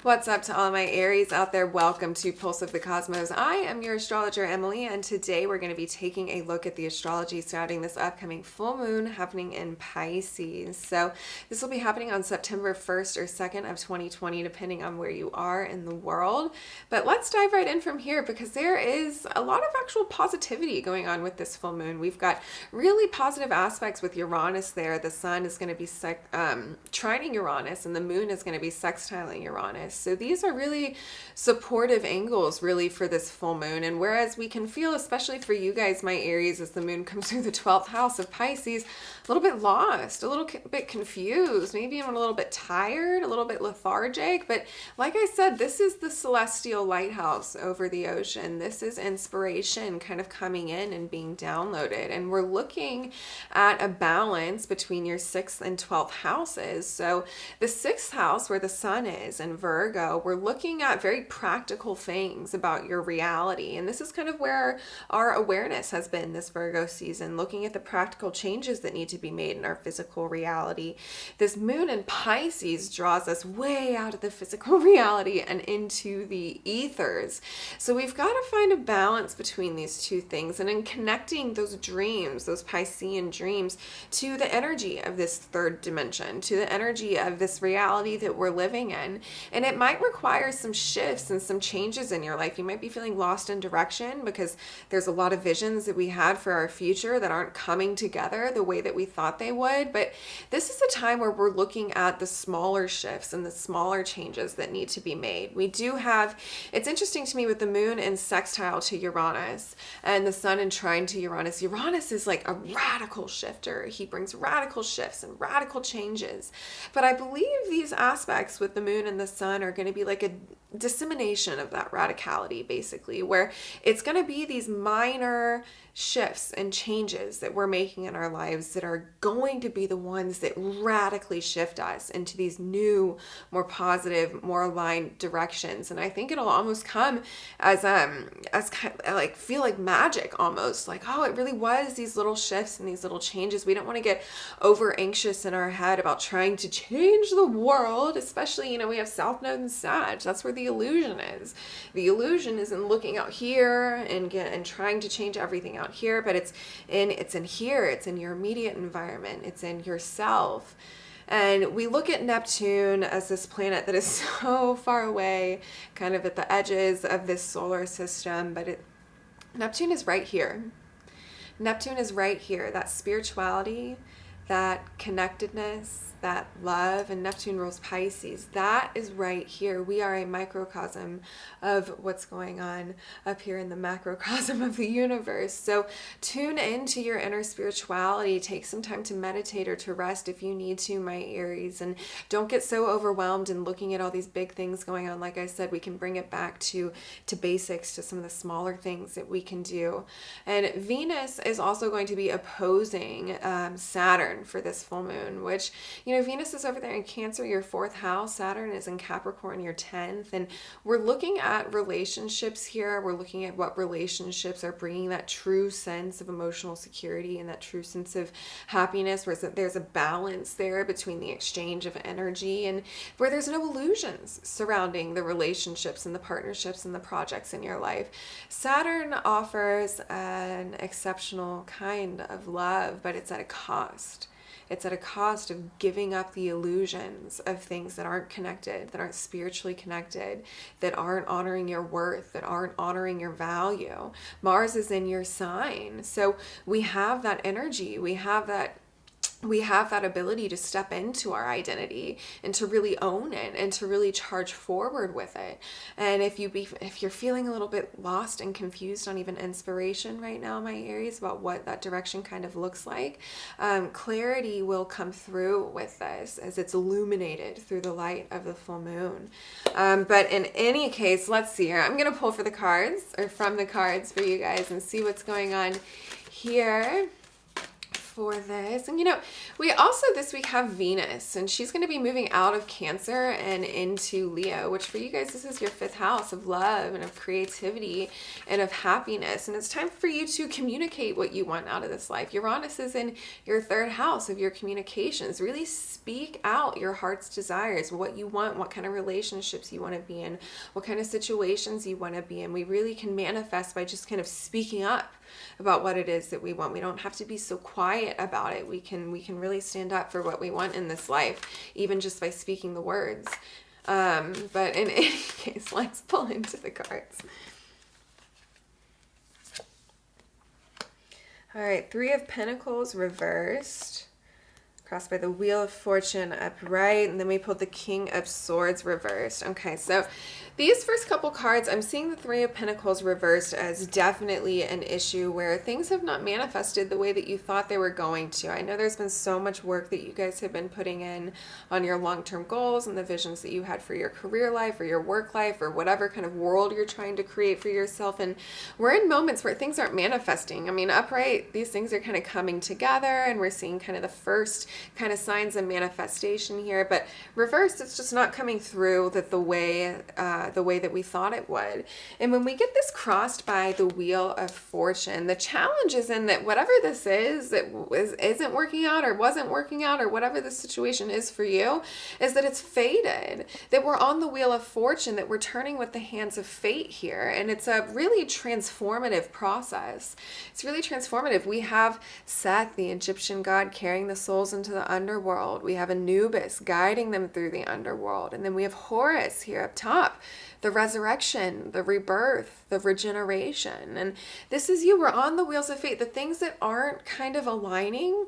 What's up to all my Aries out there? Welcome to Pulse of the Cosmos. I am your astrologer, Emily, and today we're going to be taking a look at the astrology surrounding this upcoming full moon happening in Pisces. So this will be happening on September 1st or 2nd of 2020, depending on where you are in the world. But let's dive right in from here because there is a lot of actual positivity going on with this full moon. We've got really positive aspects with Uranus there. The sun is going to be trining Uranus and the moon is going to be sextiling Uranus. So these are really supportive angles really for this full moon. And whereas we can feel, especially for you guys, my Aries, as the moon comes through the 12th house of Pisces, a little bit lost, a little bit confused, maybe even a little bit tired, a little bit lethargic. But like I said, this is the celestial lighthouse over the ocean. This is inspiration kind of coming in and being downloaded. And we're looking at a balance between your 6th and 12th houses. So the 6th house, where the sun is in Virgo, we're looking at very practical things about your reality. And this is kind of where our awareness has been this Virgo season, looking at the practical changes that need to be made in our physical reality. This moon in Pisces draws us way out of the physical reality and into the ethers. So we've got to find a balance between these two things, and in connecting those dreams, those Piscean dreams, to the energy of this third dimension, to the energy of this reality that we're living in. And it might require some shifts and some changes in your life. You might be feeling lost in direction because there's a lot of visions that we had for our future that aren't coming together the way that we thought they would. But this is a time where we're looking at the smaller shifts and the smaller changes that need to be made. We do have, it's interesting to me with the moon in sextile to Uranus and the sun in trine to Uranus. Uranus is like a radical shifter. He brings radical shifts and radical changes. But I believe these aspects with the moon and the sun are going to be like a dissemination of that radicality, basically, where it's going to be these minor shifts and changes that we're making in our lives that are going to be the ones that radically shift us into these new, more positive, more aligned directions. And I think it'll almost come as kind of like feel like magic almost, like, oh, it really was these little shifts and these little changes. We don't want to get over anxious in our head about trying to change the world, especially, we have South Node and Sag. That's where the illusion is. The illusion is in looking out here and trying to change everything out here, but it's in here, it's in your immediate environment, it's in yourself. And we look at Neptune as this planet that is so far away, kind of at the edges of this solar system, but Neptune is right here. Neptune is right here, that spirituality, that connectedness, that love, and Neptune rules Pisces. That is right here. We are a microcosm of what's going on up here in the macrocosm of the universe. So tune into your inner spirituality. Take some time to meditate or to rest if you need to, my Aries, and don't get so overwhelmed in looking at all these big things going on. Like I said, we can bring it back to basics, to some of the smaller things that we can do. And Venus is also going to be opposing Saturn for this full moon, which, Venus is over there in Cancer, your 4th house. Saturn is in Capricorn, your 10th. And we're looking at relationships here. We're looking at what relationships are bringing that true sense of emotional security and that true sense of happiness, where there's a balance there between the exchange of energy and where there's no illusions surrounding the relationships and the partnerships and the projects in your life. Saturn offers an exceptional kind of love, but it's at a cost. It's at a cost of giving up the illusions of things that aren't connected, that aren't spiritually connected, that aren't honoring your worth, that aren't honoring your value. Mars is in your sign. So we have that energy. We have that ability to step into our identity and to really own it and to really charge forward with it. And if you're feeling a little bit lost and confused on even inspiration right now, my Aries, about what that direction kind of looks like, clarity will come through with this as it's illuminated through the light of the full moon. But in any case, let's see here. I'm going to pull for the cards, or from the cards for you guys, and see what's going on here for this. And we also this week have Venus, and she's going to be moving out of Cancer and into Leo, which for you guys, this is your 5th house of love and of creativity and of happiness. And it's time for you to communicate what you want out of this life. Uranus is in your 3rd house of your communications. Really speak out your heart's desires, what you want, what kind of relationships you want to be in, what kind of situations you want to be in. We really can manifest by just kind of speaking up about what it is that we want. We don't have to be so quiet about it. We can really stand up for what we want in this life, even just by speaking the words. But in any case, let's pull into the cards. All right, 3 of Pentacles reversed, crossed by the Wheel of Fortune upright, and then we pulled the King of Swords reversed. Okay, so these first couple cards, I'm seeing the 3 of Pentacles reversed as definitely an issue where things have not manifested the way that you thought they were going to. I know there's been so much work that you guys have been putting in on your long-term goals and the visions that you had for your career life or your work life or whatever kind of world you're trying to create for yourself. And we're in moments where things aren't manifesting. I mean, upright, these things are kind of coming together, and we're seeing kind of the first kind of signs of manifestation here. But reversed, it's just not coming through the way that we thought it would. And when we get this crossed by the Wheel of Fortune, the challenge is in that whatever this is that isn't working out or wasn't working out, or whatever the situation is for you, is that it's fated, that we're on the Wheel of Fortune, that we're turning with the hands of fate here. And it's a really transformative process. It's really transformative. We have Sept, the Egyptian god, carrying the souls into the underworld. We have Anubis guiding them through the underworld. And then we have Horus here up top, the resurrection, the rebirth, the regeneration. And this is you. We're on the wheels of fate. The things that aren't kind of aligning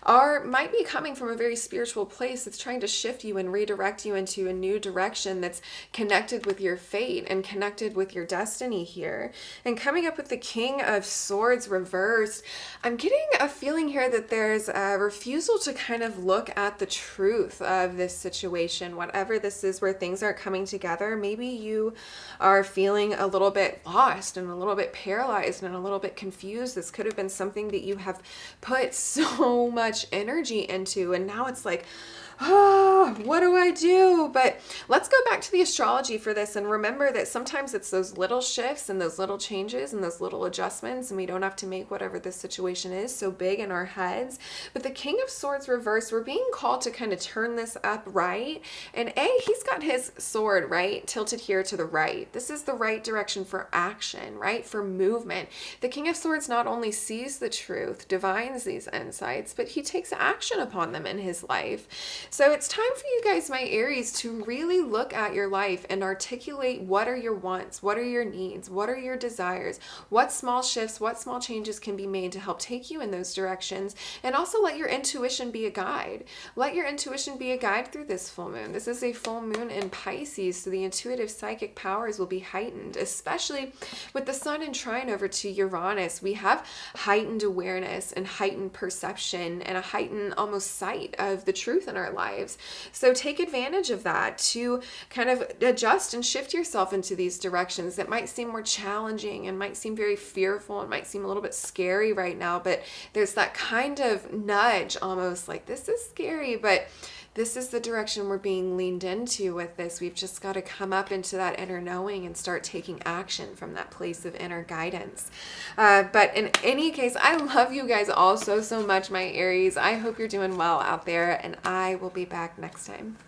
might be coming from a very spiritual place that's trying to shift you and redirect you into a new direction that's connected with your fate and connected with your destiny here. And coming up with the King of Swords reversed, I'm getting a feeling here that there's a refusal to kind of look at the truth of this situation, whatever this is, where things aren't coming together. Maybe you are feeling a little bit lost and a little bit paralyzed and a little bit confused. This could have been something that you have put so much energy into, and now it's like, oh, what do I do? But let's go back to the astrology for this and remember that sometimes it's those little shifts and those little changes and those little adjustments, and we don't have to make whatever this situation is so big in our heads. But the King of Swords reversed, we're being called to kind of turn this upright. And he's got his sword, right, tilted here to the right. This is the right direction for action, right, for movement. The King of Swords not only sees the truth, divines these insights, but he takes action upon them in his life. So it's time for you guys, my Aries, to really look at your life and articulate what are your wants, what are your needs, what are your desires, what small shifts, what small changes can be made to help take you in those directions, and also let your intuition be a guide. Let your intuition be a guide through this full moon. This is a full moon in Pisces, so the intuitive psychic powers will be heightened, especially with the sun in trine over to Uranus. We have heightened awareness and heightened perception and a heightened almost sight of the truth in our lives. So take advantage of that to kind of adjust and shift yourself into these directions that might seem more challenging and might seem very fearful and might seem a little bit scary right now, but there's that kind of nudge, almost like, this is scary, but this is the direction we're being leaned into with this. We've just got to come up into that inner knowing and start taking action from that place of inner guidance. But in any case, I love you guys all so much, my Aries. I hope you're doing well out there, and I will be back next time.